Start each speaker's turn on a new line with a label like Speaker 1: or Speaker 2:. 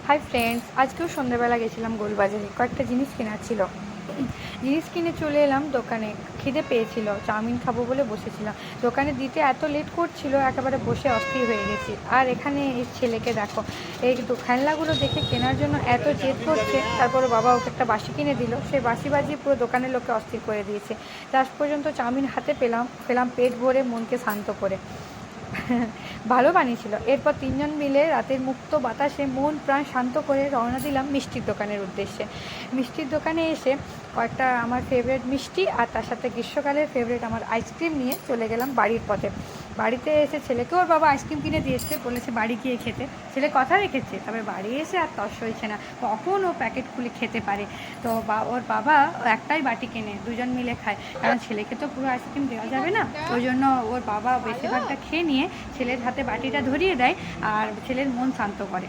Speaker 1: Hi friends, আজকেও সন্ধ্যাবেলা গেছিলাম গোলবাজারে, কয়েকটা জিনিস কেনার ছিল। জিনিস কিনে চলে এলাম দোকানে। খিদে পেয়েছিল, চাউমিন খাবো বলে বসেছিলাম। দোকানে দিতে এত লেট করছিল, একেবারে বসে অস্থির হয়ে গেছি। আর এখানে এই ছেলেকে দেখো, এই খেলনাগুলো দেখে কেনার জন্য এত জেদ করছে। তারপরে বাবা ওকে একটা বাঁশি কিনে দিল, সেই বাঁশি বাজিয়ে পুরো দোকানের লোককে অস্থির করে দিয়েছে। লাস্ট পর্যন্ত চাউমিন হাতে পেলাম পেট ভরে, মনকে শান্ত করে। ভালো বানিয়েছিল। এরপর তিনজন মিলে রাতের মুক্ত বাতাসে মন প্রাণ শান্ত করে রওনা দিলাম মিষ্টির দোকানের উদ্দেশ্যে। মিষ্টির দোকানে এসে কয়েকটা আমার ফেভারিট মিষ্টি আর তার সাথে গ্রীষ্মকালের ফেভারিট আমার আইসক্রিম নিয়ে চলে গেলাম বাড়ির পথে। বাড়িতে এসে ছেলেকে ওর বাবা আইসক্রিম কিনে দিয়েছে, বলেছে বাড়ি গিয়ে খেতে। ছেলে কথা রেখেছে, তবে বাড়ি এসে আর তস হয়েছে না, কখন ও প্যাকেট খুলে খেতে পারে। তো ওর বাবা একটাই বাটি কেনে, দুজন মিলে খায়, কারণ ছেলেকে তো পুরো আইসক্রিম দেওয়া যাবে না। ওই জন্য ওর বাবা বেশিরভাগটা খেয়ে নিয়ে ছেলের হাতে বাটিটা ধরিয়ে দেয় আর ছেলের মন শান্ত করে।